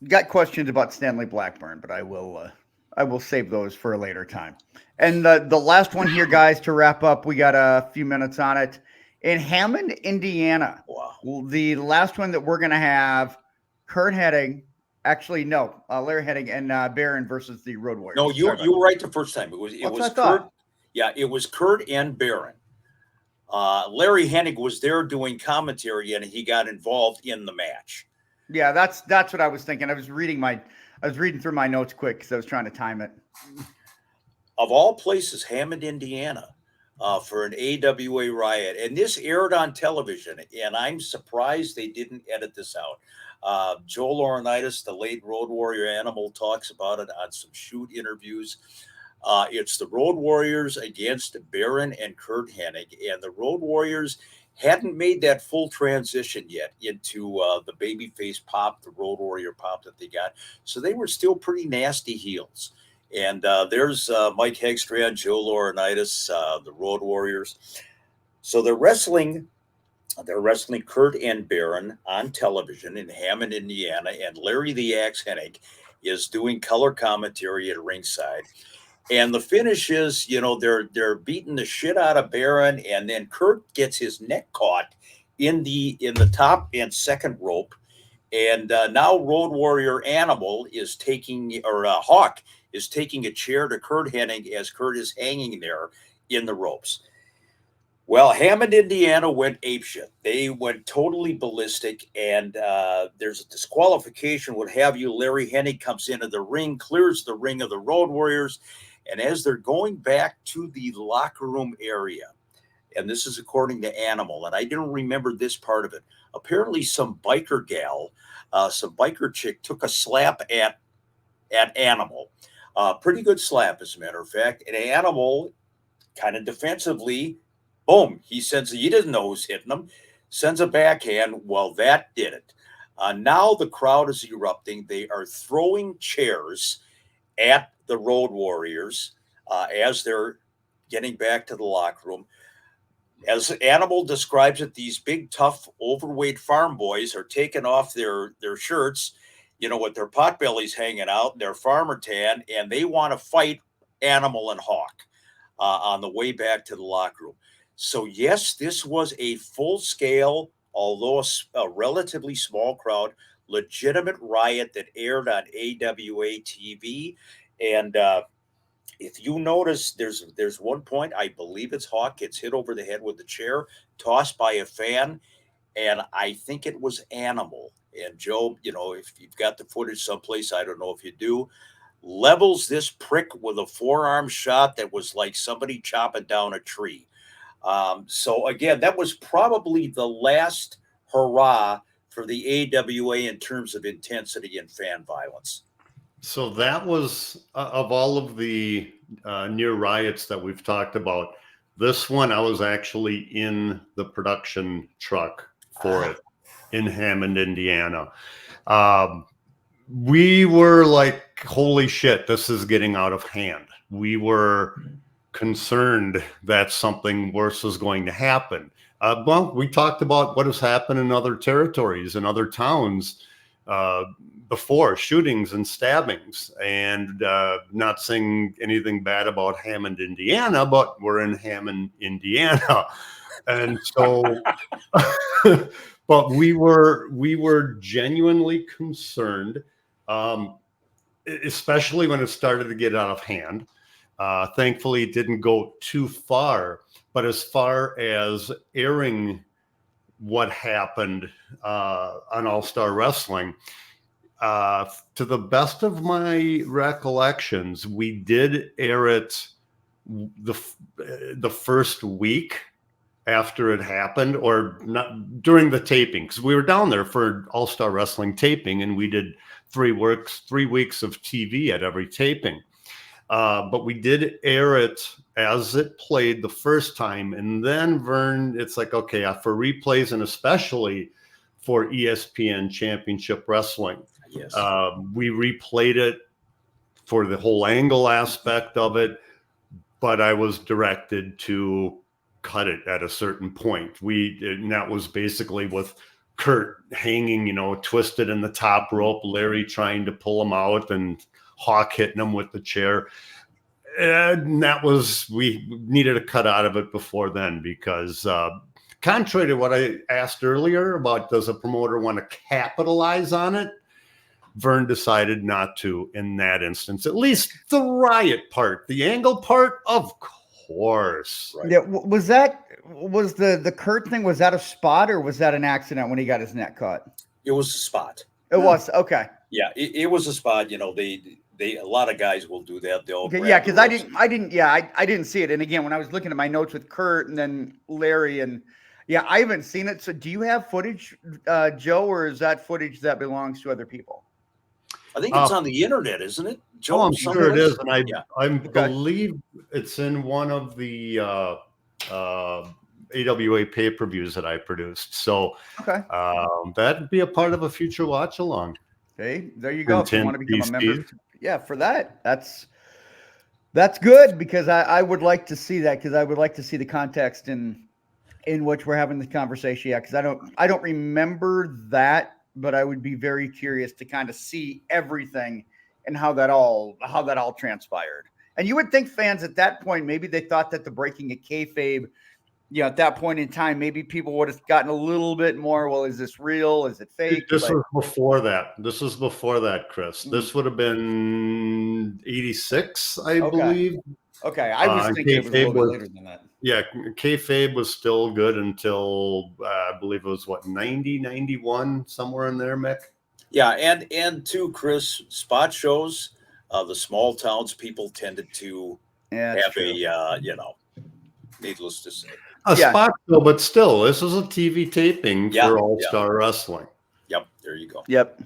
got questions about Stanley Blackburn, but I will save those for a later time. And the last one here, guys, to wrap up, we got a few minutes on it. In Hammond, Indiana, the last one that we're going to have, Larry Hennig and Barron versus the Road Warriors. No, you were right the first time. It was Kurt. Yeah, it was Kurt and Barron. Larry Hennig was there doing commentary, and he got involved in the match. Yeah, that's what I was thinking. I was reading through my notes quick because I was trying to time it. Of all places, Hammond, Indiana, for an AWA riot. And this aired on television, and I'm surprised they didn't edit this out. Joe Laurinaitis, the late Road Warrior Animal, talks about it on some shoot interviews. It's the Road Warriors against Barron and Kurt Hennig, and the Road Warriors hadn't made that full transition yet into the babyface pop, the Road Warrior pop that they got. So they were still pretty nasty heels. And there's Mike Hegstrand, Joe Laurinaitis, the Road Warriors. So they're wrestling Kurt and Barron on television in Hammond, Indiana, and Larry the Axe Hennig is doing color commentary at ringside. And the finish is, they're beating the shit out of Barron, and then Kurt gets his neck caught in the top and second rope. And now Road Warrior Animal is Hawk is taking a chair to Kurt Hennig as Kurt is hanging there in the ropes. Well, Hammond, Indiana went apeshit. They went totally ballistic, and there's a disqualification, what have you. Larry Hennig comes into the ring, clears the ring of the Road Warriors, and as they're going back to the locker room area, and this is according to Animal, and I didn't remember this part of it, apparently some biker gal, some biker chick took a slap at Animal. Pretty good slap, as a matter of fact. And Animal, kind of defensively, boom, he doesn't know who's hitting him, sends a backhand. Well, that did it. Now the crowd is erupting. They are throwing chairs at the Road Warriors as they're getting back to the locker room. As Animal describes it, these big, tough, overweight farm boys are taking off their shirts, with their pot bellies hanging out, their farmer tan, and they want to fight Animal and Hawk on the way back to the locker room. So, yes, this was a full-scale, although a relatively small crowd, legitimate riot that aired on AWA TV. And if you notice, there's one point, I believe it's Hawk gets hit over the head with the chair, tossed by a fan, and I think it was Animal. And Joe, if you've got the footage someplace, I don't know if you do, levels this prick with a forearm shot that was like somebody chopping down a tree. So again, that was probably the last hurrah for the AWA in terms of intensity and fan violence. So that was of all of the near riots that we've talked about. This one, I was actually in the production truck for it in Hammond, Indiana. We were like, holy shit, this is getting out of hand. We were concerned that something worse is going to happen. Well, we talked about what has happened in other territories and other towns before, shootings and stabbings, and not saying anything bad about Hammond, Indiana, but we're in Hammond, Indiana. And so, but we were genuinely concerned, especially when it started to get out of hand. Thankfully, it didn't go too far, but as far as airing what happened on All-Star Wrestling, to the best of my recollections, we did air it the first week after it happened, or not during the taping, because we were down there for All-Star Wrestling taping, and we did 3 weeks of TV at every taping. But we did air it as it played the first time. And then Vern, it's like, okay, for replays and especially for ESPN Championship Wrestling, Yes. We replayed it for the whole angle aspect of it, but I was directed to cut it at a certain point. And that was basically with Kurt hanging, twisted in the top rope, Larry trying to pull him out, and Hawk hitting him with the chair. And we needed a cut out of it before then, because contrary to what I asked earlier about does a promoter want to capitalize on it, Vern decided not to in that instance. At least the riot part, the angle part, of course. Right. Yeah, was the Kurt thing, was that a spot or was that an accident when he got his neck cut? It was a spot. It was, okay. Yeah, it was a spot. They a lot of guys will do that. They'll because I didn't see it. And again, when I was looking at my notes with Kurt and then Larry, and I haven't seen it. So do you have footage, Joe, or is that footage that belongs to other people? I think it's on the internet, isn't it, Joe? I'm sure it is, and I believe it's in one of the AWA pay-per-views that I produced. So that'd be a part of a future watch along. Okay, there you go. If you want to become a member, for that, that's good, because I would like to see that, because I would like to see the context in which we're having this conversation. Yeah, because I don't remember that, but I would be very curious to kind of see everything and how that all transpired. And you would think fans at that point, maybe they thought that the breaking of kayfabe, at that point in time, maybe people would have gotten a little bit more, well, is this real? Is it fake? This was before that. This was before that, Chris. This would have been 86, I believe. Okay, I was thinking it was a little bit later than that. Yeah, kayfabe was still good until I believe it was 90, 91, somewhere in there, Mick. Yeah, and too, Chris, spot shows, the small towns people tended to have a needless to say. Spot show, but still, this is a TV taping for All-Star Wrestling. Yep, there you go. Yep.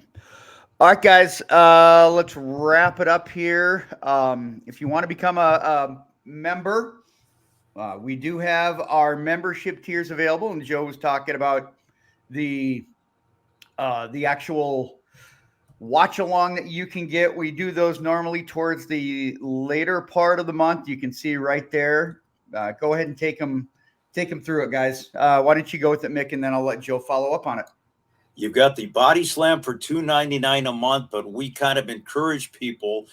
All right, guys, let's wrap it up here. If you want to become a member, we do have our membership tiers available, and Joe was talking about the actual watch along that you can get. We do those normally towards the later part of the month. You can see right there. Go ahead and take them through it, guys. Why don't you go with it, Mick, and then I'll let Joe follow up on it. You've got the Body Slam for $2.99 a month, but we kind of encourage people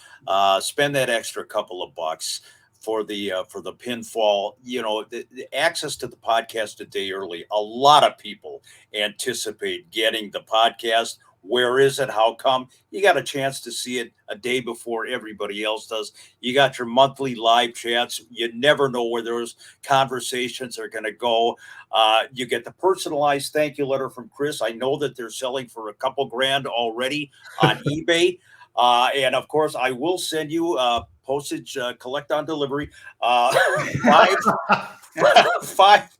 spend that extra couple of bucks for the pinfall. The access to the podcast a day early. A lot of people anticipate getting the podcast Where is it? How come? You got a chance to see it a day before everybody else does. You got your monthly live chats. You never know where those conversations are going to go. You get the personalized thank you letter from Chris. I know that they're selling for a couple grand already on eBay. And of course, I will send you postage, collect on delivery, 5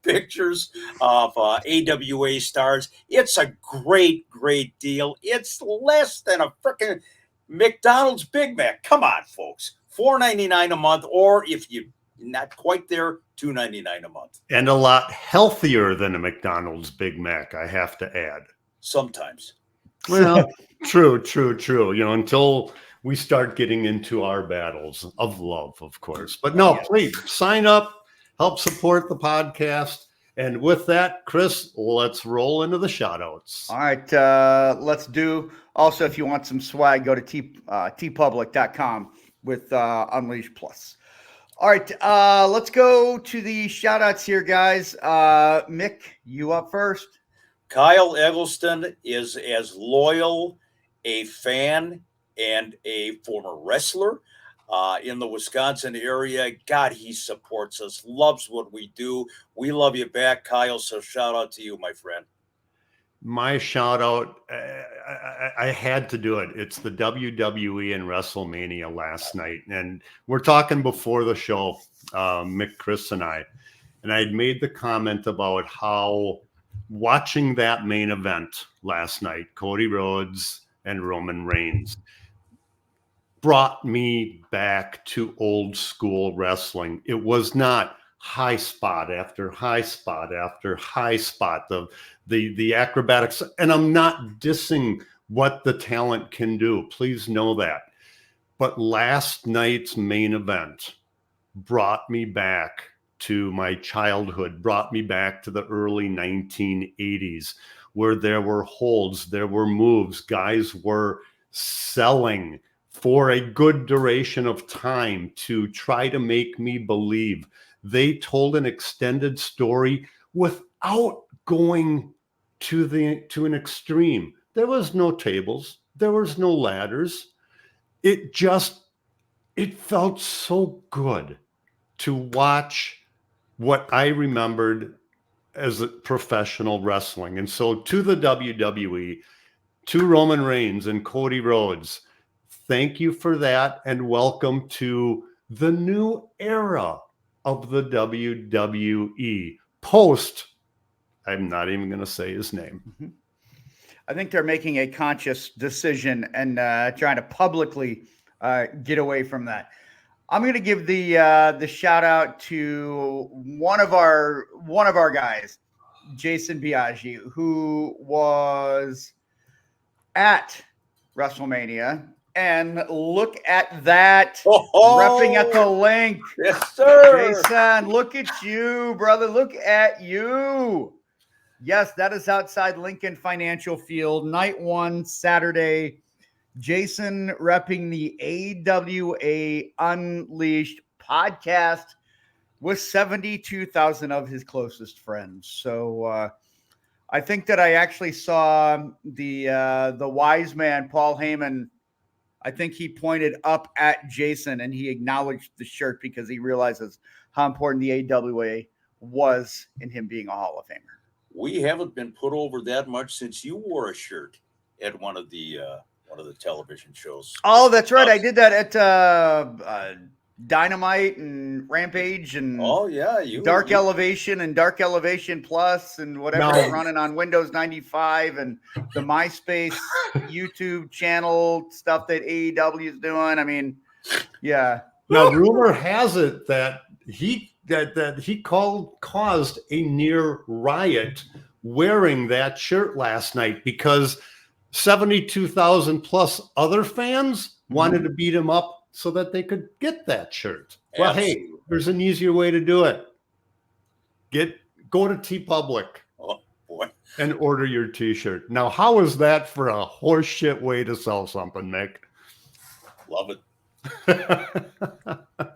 pictures of AWA stars. It's a great deal. It's less than a freaking McDonald's Big Mac. Come on, folks. $4.99 a month, or if you're not quite there, $2.99 a month. And a lot healthier than a McDonald's Big Mac, I have to add. Sometimes. Well, true. You know, until we start getting into our battles of love, of course. But no, please sign up. Help support the podcast. And with that, Chris, let's roll into the shout-outs. All right. Let's do. Also, if you want some swag, go to tpublic.com with Unleash Plus. All right. Let's go to the shout-outs here, guys. Mick, you up first. Kyle Eggleston is as loyal a fan and a former wrestler in the Wisconsin area. God, he supports us, loves what we do. We love you back, Kyle. So shout out to you, my friend. My shout out, I had to do it. It's the WWE and WrestleMania last night. And we're talking before the show, Mick, Chris, and I had made the comment about how watching that main event last night, Cody Rhodes and Roman Reigns, brought me back to old school wrestling. It was not high spot after high spot after high spot, the acrobatics. And I'm not dissing what the talent can do. Please know that. But last night's main event brought me back to my childhood, brought me back to the early 1980s, where there were holds, there were moves, guys were selling for a good duration of time to try to make me believe. They told an extended story without going to an extreme. There was no tables. There was no ladders. It felt so good to watch what I remembered as a professional wrestling. And so to the WWE, to Roman Reigns and Cody Rhodes, thank you for that, and welcome to the new era of the WWE. Post, I'm not even going to say his name. I think they're making a conscious decision and trying to publicly get away from that. I'm going to give the shout out to one of our guys, Jason Biaggi, who was at WrestleMania. And look at that, repping at the link. Yes, sir. Jason, look at you, brother. Look at you. Yes, that is outside Lincoln Financial Field, night 1, Saturday. Jason repping the AWA Unleashed podcast with 72,000 of his closest friends. So I think that I actually saw the wise man, Paul Heyman. I think he pointed up at Jason and he acknowledged the shirt because he realizes how important the AWA was in him being a Hall of Famer. We haven't been put over that much since you wore a shirt at one of the television shows. Oh, that's right. I did that at Dynamite and Rampage and Dark Elevation and Dark Elevation Plus and whatever is running on Windows 95 and the MySpace YouTube channel stuff that AEW is doing. I mean, yeah. Now, rumor has it that he caused a near riot wearing that shirt last night because 72,000 plus other fans wanted to beat him up so that they could get that shirt. Well, hey, there's an easier way to do it. Go to TeePublic and order your T-shirt. Now, how is that for a horseshit way to sell something, Mick? Love it.